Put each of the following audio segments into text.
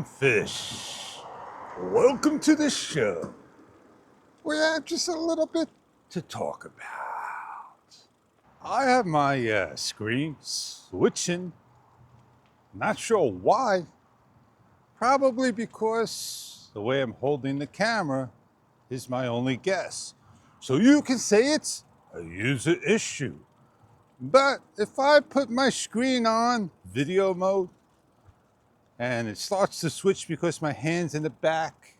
fish. Welcome to the show. We have just a little bit to talk about. I have my screen switching. Not sure why. Probably because the way I'm holding the camera is my only guess. So you can say it's a user issue. But if I put my screen on video mode and it starts to switch because my hand's in the back,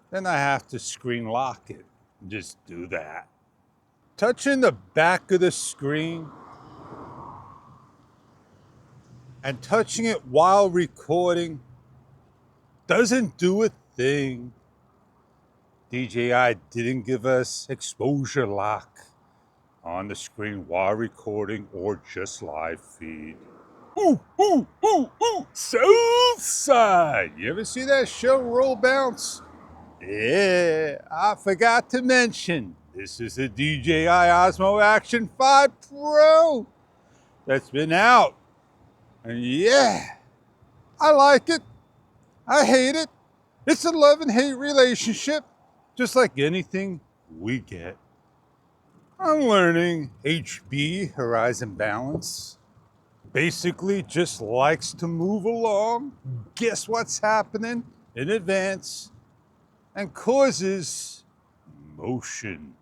then I have to screen lock it. Just do that. Touching the back of the screen and touching it while recording doesn't do a thing. DJI didn't give us exposure lock on the screen while recording or just live feed. South Side. You ever see that show, Roll Bounce? Yeah, I forgot to mention, this is the DJI Osmo Action 5 Pro that's been out. And yeah, I like it. I hate it. It's a love and hate relationship, just like anything we get. I'm learning HB, horizon balance. Basically just likes to move along, guess what's happening in advance, and causes motion.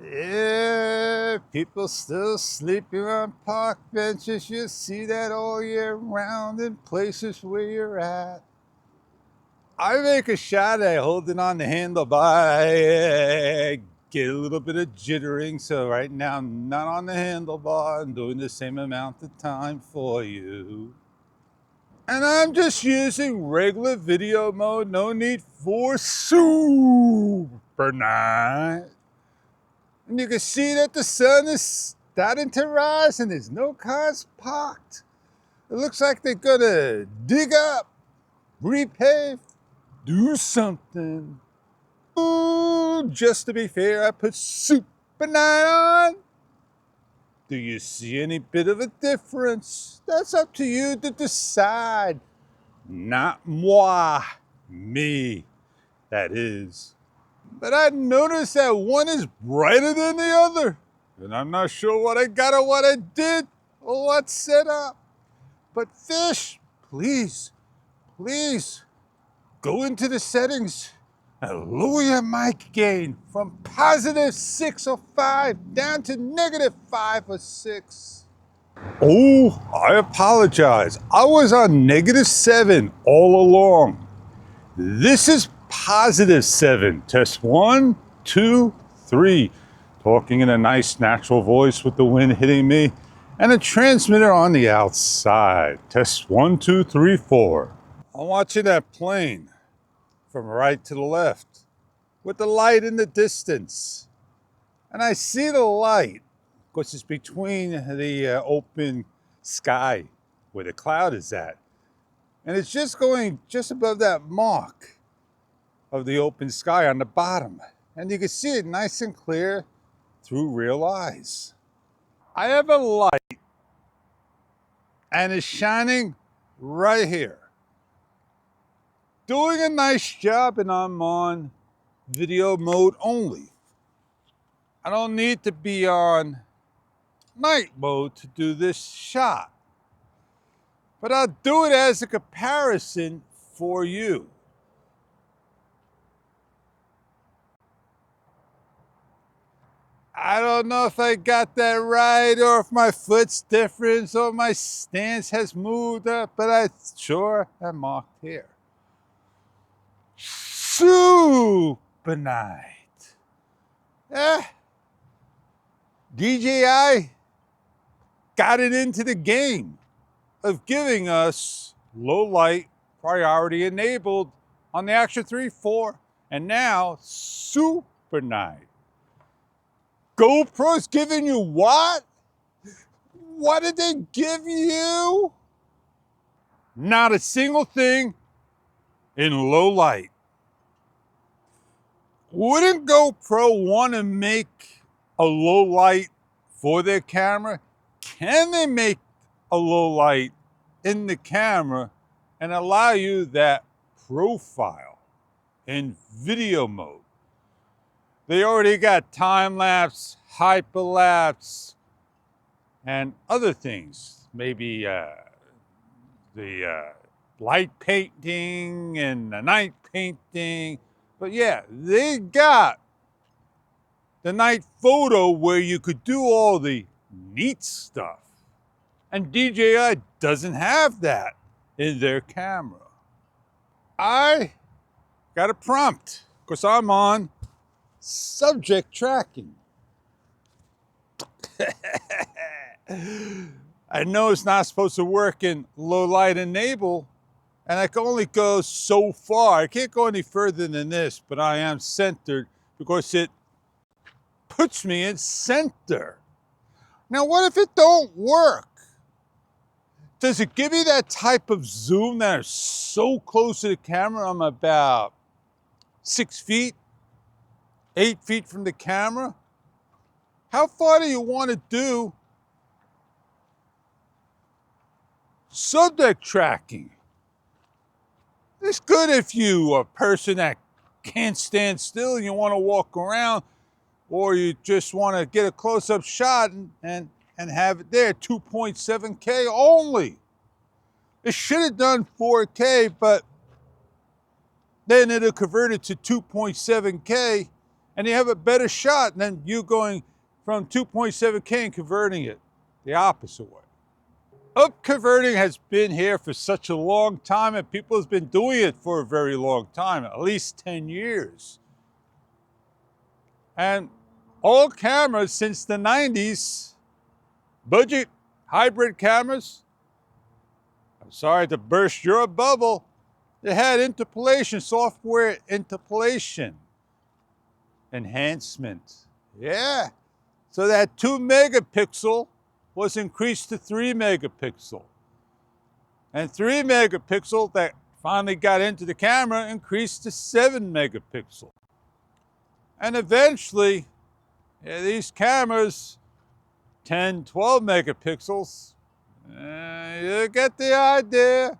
Yeah, people still sleeping on park benches. You see that all year round in places where you're at. I make a shot at holding on the handlebar. I get a little bit of jittering, so right now I'm not on the handlebar. I'm doing the same amount of time for you. And I'm just using regular video mode, no need for super night. And you can see that the sun is starting to rise and there's no cars parked. It looks like they're gonna dig up, repave, do something. Ooh, just to be fair, I put super night on. Do you see any bit of a difference? That's up to you to decide. Not moi, me, that is. But I noticed that one is brighter than the other. And I'm not sure what I got or what I did or what's set up. But fish, please, go into the settings and lower your mic gain from positive 6 or 5 down to negative 5 or 6. Oh, I apologize. I was on negative 7 all along. This is positive 7. Test 1, 2, 3. Talking in a nice natural voice with the wind hitting me and a transmitter on the outside. Test 1, 2, 3, 4. I'm watching that plane from right to the left with the light in the distance. And I see the light because it's between the open sky where the cloud is at. And it's just going just above that mark of the open sky on the bottom. And you can see it nice and clear through real eyes. I have a light and it's shining right here. Doing a nice job, and I'm on video mode only. I don't need to be on night mode to do this shot. But I'll do it as a comparison for you. I don't know if I got that right or if my foot's different or my stance has moved up, but I sure am marked here. Super night. DJI got it into the game of giving us low light priority enabled on the Action 3, 4, and now super night. GoPro's giving you what? What did they give you? Not a single thing in low light. Wouldn't GoPro want to make a low light for their camera? Can they make a low light in the camera and allow you that profile in video mode? They already got time-lapse, hyperlapse, and other things. Maybe the light painting and the night painting. But yeah, they got the night photo where you could do all the neat stuff. And DJI doesn't have that in their camera. I got a prompt because I'm on subject tracking. I know it's not supposed to work in low light enable, and I can only go so far. I can't go any further than this, but I am centered because it puts me in center. Now, what if it don't work? Does it give me that type of zoom that is so close to the camera? I'm about 6 feet, 8 feet from the camera. How far do you want to do subject tracking? It's good if you are a person that can't stand still and you want to walk around, or you just want to get a close-up shot and have it there, 2.7K only. It should have done 4K, but then it'll convert it to 2.7K, and you have a better shot than you going from 2.7K and converting it the opposite way. Up converting has been here for such a long time, and people have been doing it for a very long time, at least 10 years. And all cameras since the 90s, budget hybrid cameras, I'm sorry to burst your bubble, they had interpolation, software interpolation enhancement. Yeah. So that 2 megapixel was increased to 3 megapixel. And 3 megapixel that finally got into the camera increased to 7 megapixel. And eventually, these cameras, 10, 12 megapixels, you get the idea.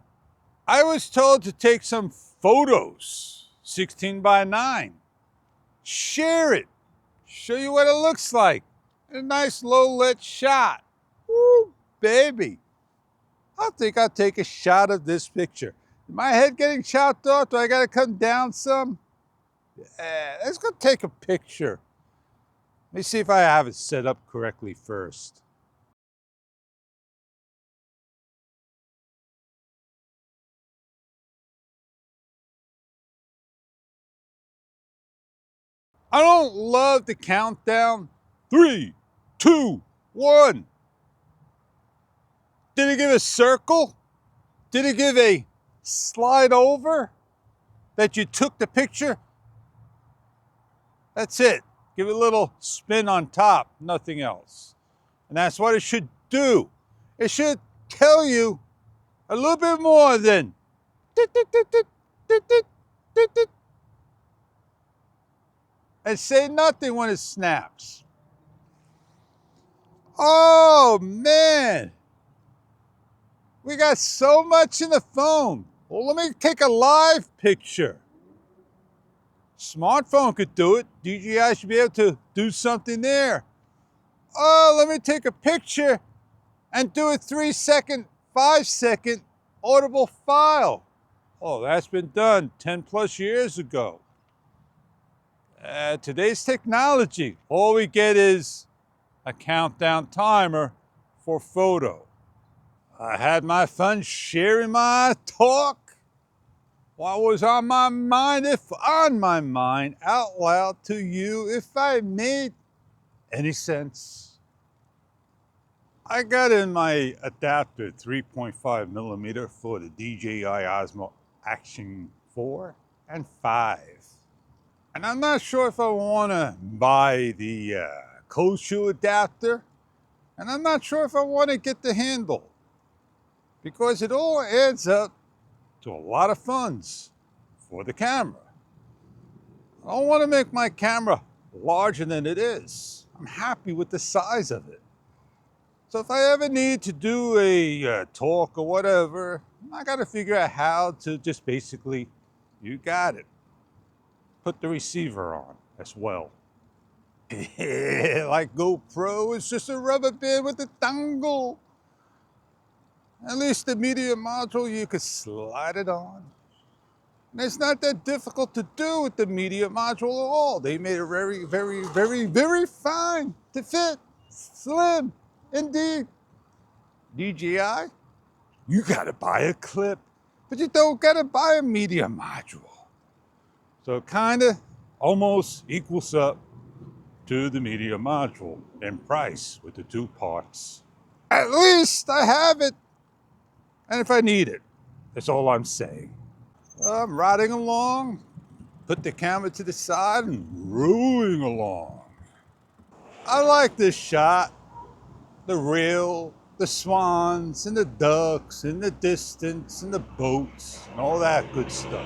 I was told to take some photos, 16 by 9, share it, show you what it looks like. A nice low lit shot. Woo, baby. I think I'll take a shot of this picture. Is my head getting chopped off? Do I gotta come down some? Yeah, let's go take a picture. Let me see if I have it set up correctly first. I don't love the countdown. 3, 2, 1. Did it give a circle? Did it give a slide over that you took the picture? That's it. Give it a little spin on top, nothing else. And that's what it should do. It should tell you a little bit more than and say nothing when it snaps. Oh man, we got so much in the phone. Well, let me take a live picture. Smartphone could do it. DJI should be able to do something there. Oh, let me take a picture and do a 3-second, 5-second audible file. Oh, that's been done 10 plus years ago. Today's technology, all we get is a countdown timer for photo. I had my fun sharing my talk. What was on my mind, if on my mind, out loud to you, if I made any sense. I got in my adapter 3.5 millimeter for the DJI Osmo Action 4 and 5. And I'm not sure if I want to buy the cold shoe adapter, and I'm not sure if I want to get the handle, because it all adds up to a lot of funds for the camera. I don't want to make my camera larger than it is. I'm happy with the size of it. So if I ever need to do a talk or whatever, I got to figure out how to just basically, you got it, put the receiver on as well. Like GoPro, it's just a rubber band with a dongle. At least the media module, you could slide it on. And it's not that difficult to do with the media module at all. They made it very, very, very, very fine to fit. Slim, indeed. DJI, you gotta buy a clip, but you don't gotta buy a media module. So it kinda almost equals up to the media module in price with the 2 parts. At least I have it. And if I need it, that's all I'm saying. I'm riding along, put the camera to the side and rolling along. I like this shot. The reel, the swans and the ducks in the distance and the boats and all that good stuff.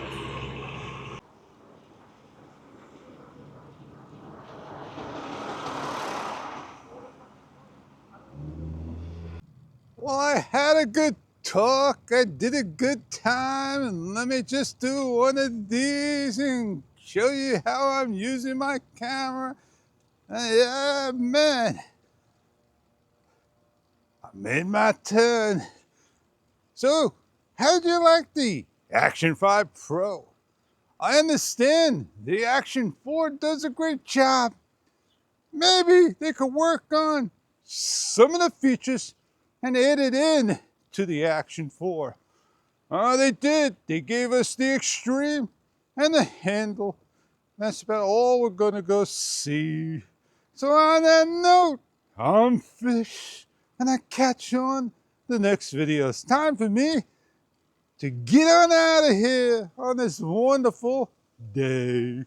Well, I had a good talk, I did a good time, and let me just do one of these and show you how I'm using my camera. Yeah, man, I made my turn. So, how'd you like the Action 5 Pro? I understand the Action 4 does a great job. Maybe they could work on some of the features and add it in to the Action 4. They did. They gave us the Extreme and the handle. That's about all we're gonna go see. So on that note, I'm Fish, and I catch you on the next video. It's time for me to get on out of here on this wonderful day.